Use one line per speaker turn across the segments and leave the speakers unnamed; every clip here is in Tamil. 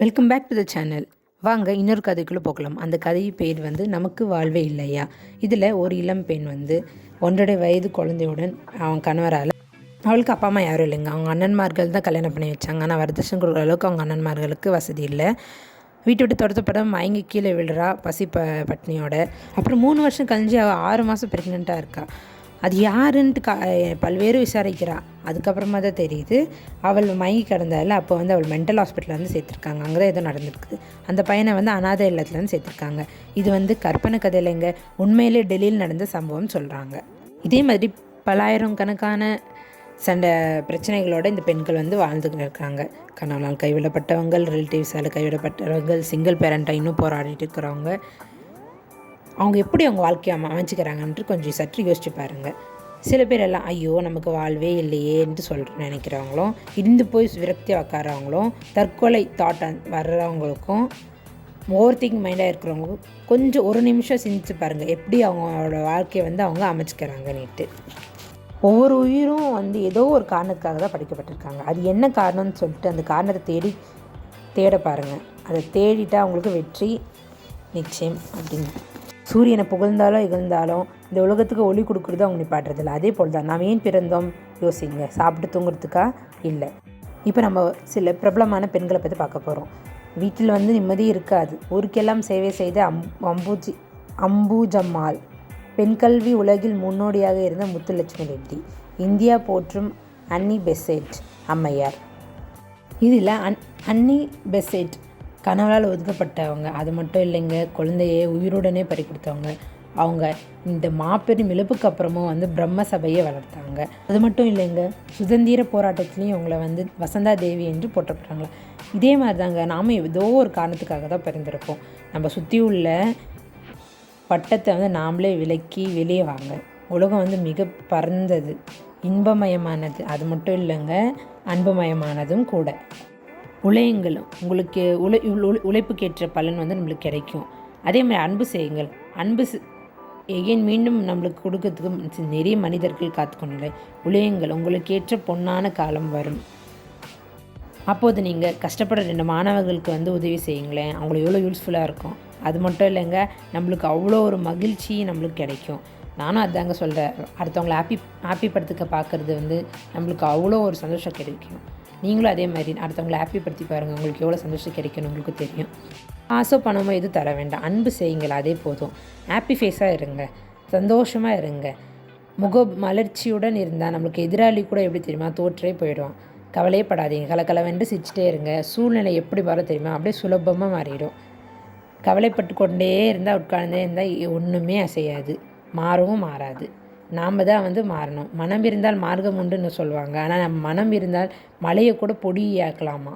Welcome back to the channel. வாங்க இன்னொரு கதைக்குள்ளே போகலாம். அந்த கதை பேர் வந்து நமக்கு வாழ்வே இல்லையா. இதில் ஒரு இளம் பெண் வந்து 1.5 வயது குழந்தையுடன் அவன் கணவரால், அவளுக்கு அப்பா அம்மா யாரும் இல்லைங்க, அவங்க அண்ணன்மார்கள் தான் கல்யாணம் பண்ணி வச்சாங்க. ஆனால் வரதட்சணை கொடுக்குற அளவுக்கு அவங்க அண்ணன்மார்களுக்கு வசதி இல்லை. வீட்டை விட்டு துரத்தப்பட மயங்கி கீழே விழுறா பட்னியோட. அப்புறம் 3 வருஷம் கழிஞ்சு அவள் 6 மாதம் ப்ரெக்னெண்ட்டாக இருக்கா. அது யாருன்ட்டு பல்வேறு விசாரிக்கிறா. அதுக்கப்புறமா தான் தெரியுது அவள் மயங்கி கிடந்தால. அப்போ வந்து அவள் மென்டல் ஹாஸ்பிட்டலில் வந்து சேர்த்துருக்காங்க. அங்கே தான் ஏதோ நடந்துருக்குது. அந்த பையனை வந்து அனாதை இல்லத்தில் வந்து சேர்த்துருக்காங்க. இது வந்து கற்பனை கதையிலைங்க, உண்மையிலே டெல்லியில் நடந்த சம்பவம் சொல்கிறாங்க. இதே மாதிரி பலாயிரம் கணக்கான பிரச்சனைகளோடு இந்த பெண்கள் வந்து வாழ்ந்துக்கிட்டு இருக்காங்க. கணவனால் கைவிடப்பட்டவங்க, ரிலேட்டிவ்ஸால் கைவிடப்பட்டவங்க, சிங்கிள் பேரண்ட்டாக இன்னும் போராடிட்டு இருக்கிறவங்க. அவங்க எப்படி அவங்க வாழ்க்கையை அமைச்சிக்கிறாங்கன்ட்டு கொஞ்சம் சற்று யோசிச்சு பாருங்கள். சில பேர் எல்லாம் ஐயோ நமக்கு வாழ்வே இல்லையேன்ட்டு நினைக்கிறவங்களும், இருந்து போய் விரக்தி உக்காரவங்களும், தற்கொலை தாட் வர்றவங்களுக்கும், ஓவர் திங்க் மைண்டாக இருக்கிறவங்களுக்கும் கொஞ்சம் ஒரு நிமிஷம் சிந்திச்சு பாருங்கள் எப்படி அவங்களோட வாழ்க்கையை வந்து அவங்க அமைச்சிக்கிறாங்கன்னுட்டு. ஒவ்வொரு உயிரும் வந்து ஏதோ ஒரு காரணத்துக்காக தான் படைக்கப்பட்டிருக்காங்க. அது என்ன காரணம்னு சொல்லிட்டு அந்த காரணத்தை தேட பாருங்கள். அதை தேடிட்டால் அவங்களுக்கு வெற்றி நிச்சயம் அப்படின்னு. சூரியனை புகழ்ந்தாலும் இகழ்ந்தாலும் இந்த உலகத்துக்கு ஒளி கொடுக்குறது அவங்க நிப்பாட்டுறதில்ல. அதே போல் தான் நாம் ஏன் பிறந்தோம் யோசிங்க. சாப்பிட்டு தூங்குறதுக்கா? இல்லை. இப்போ நம்ம சில பிரபலமான பெண்களை பற்றி பார்க்க போகிறோம். வீட்டில் வந்து நிம்மதி இருக்காது. ஊருக்கெல்லாம் சேவை செய்த அம்பூஜம்மாள். பெண் கல்வி உலகில் முன்னோடியாக இருந்த முத்துலட்சுமி ரெட்டி. இந்தியா போற்றும் அன்னி பெசென்ட் அம்மையார். இதில் அன்னி பெசென்ட் கணவரால் ஒதுக்கப்பட்டவங்க. அது மட்டும் இல்லைங்க, குழந்தையை உயிருடனே பறி கொடுத்தவங்க. அவங்க இந்த மாபெரும் இழப்புக்கு அப்புறமும் வந்து பிரம்ம சபையை வளர்த்தாங்க. அது மட்டும் இல்லைங்க, சுதந்திர போராட்டத்துலேயும் அவங்கள வந்து வசந்தா தேவி என்று போற்றப்படுறாங்க. இதே மாதிரி தாங்க நாம் ஏதோ ஒரு காரணத்துக்காக தான் பிறந்திருக்கோம். நம்ம சுற்றி உள்ள பட்டத்தை வந்து நாமளே விலக்கி வெளியே வாங்க. உலகம் வந்து மிக பரந்தது, இன்பமயமானது. அது மட்டும் இல்லைங்க, அன்புமயமானதும் கூட. உழையுங்களும் உங்களுக்கு உழைப்புக்கேற்ற பலன் வந்து நம்மளுக்கு கிடைக்கும். அதே மாதிரி அன்பு செய்யுங்கள். அன்பு எகைன் மீண்டும் நம்மளுக்கு கொடுக்கறதுக்கு நிறைய மனிதர்கள் காத்துக்கொண்டு உழையுங்கள். உங்களுக்கு ஏற்ற பொன்னான காலம் வரும். அப்போது நீங்கள் கஷ்டப்படுற 2 மாணவர்களுக்கு வந்து உதவி செய்யுங்களேன். அவங்களுக்கு எவ்வளோ யூஸ்ஃபுல்லாக இருக்கும். அது மட்டும் இல்லைங்க, நம்மளுக்கு அவ்வளோ ஒரு மகிழ்ச்சி நம்மளுக்கு கிடைக்கும். நானும் அதாங்க சொல்கிறேன். அடுத்தவங்களை ஹாப்பி படுத்துக்க பார்க்குறது வந்து நம்மளுக்கு அவ்வளோ ஒரு சந்தோஷம் கிடைக்கும். நீங்களும் அதே மாதிரி அடுத்தவங்களை ஹாப்பிப்படுத்தி பாருங்கள். உங்களுக்கு எவ்வளோ சந்தோஷம் கிடைக்கும்னு உங்களுக்கு தெரியும். ஆசை பணமோ எதுவும் தர வேண்டாம். அன்பு செய்யுங்கள், அதே போதும். ஹாப்பி ஃபேஸாக இருங்க, சந்தோஷமாக இருங்க. மலர்ச்சியுடன் இருந்தால் நம்மளுக்கு எதிராளி கூட எப்படி தெரியுமா, தோற்றே போயிடுவான். கவலையே படாதீங்க, கலக்கலவென்று சிரிச்சிட்டே இருங்க. சூழ்நிலை எப்படி வர தெரியுமா, அப்படியே சுலபமாக மாறிடும். கவலைப்பட்டு கொண்டே இருந்தால், உட்கார்ந்தே இருந்தால் ஒன்றுமே அசையாது, மாறவும் மாறாது. நாம் தான் வந்து மாறணும். மனம் இருந்தால் மார்க்கம் உண்டுன்னு சொல்லுவாங்க. ஆனால் நம்ம மனம் இருந்தால் மலையை கூட பொடியாக்கலாமா.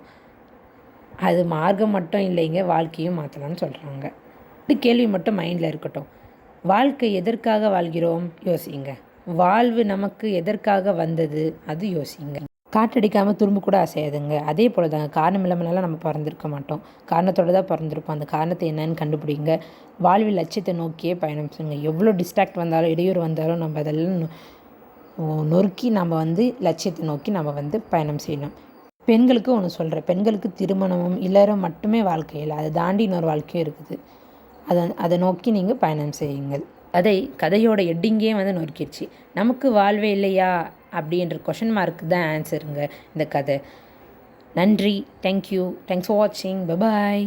அது மார்க்கம் மட்டும் இல்லைங்க, வாழ்க்கையும் மாற்றலாம்னு சொல்கிறாங்க. இது கேள்வி மட்டும் மைண்டில் இருக்கட்டும். வாழ்க்கை எதற்காக வாழ்கிறோம் யோசிங்க. வாழ்வு நமக்கு எதற்காக வந்தது அது யோசிங்க. காற்றடிக்காமல் துரும்பு கூட அசையாதுங்க. அதே போல் தாங்க, காரணம் இல்லாமலாம் நம்ம பிறந்திருக்க மாட்டோம். காரணத்தோடு தான் பிறந்திருப்போம். அந்த காரணத்தை என்னன்னு கண்டுபிடிங்க. வாழ்வில் லட்சியத்தை நோக்கியே பயணம் செய்யுங்க. எவ்வளோ டிஸ்ட்ராக்ட் வந்தாலும், இடையூறு வந்தாலும் நம்ம அதெல்லாம் நொறுக்கி நம்ம வந்து லட்சியத்தை நோக்கி நம்ம வந்து பயணம் செய்யணும். பெண்களுக்கு ஒன்று சொல்கிறேன், பெண்களுக்கு திருமணமும் இல்லறம் மட்டுமே வாழ்க்கையில், அதை தாண்டி இன்னொரு வாழ்க்கையும் இருக்குது. அதை நோக்கி நீங்கள் பயணம் செய்யுங்கள். கதையோட எட்டிங்கே வந்து நொறுக்கிடுச்சு. நமக்கு வாழ்வே இல்லையா அப்படின்ற கொஷின் மார்க்கு தான் ஆன்சருங்க இந்த கதை. நன்றி, தேங்க்யூ, தேங்க்ஸ் ஃபார் வாட்சிங், பை பாய்.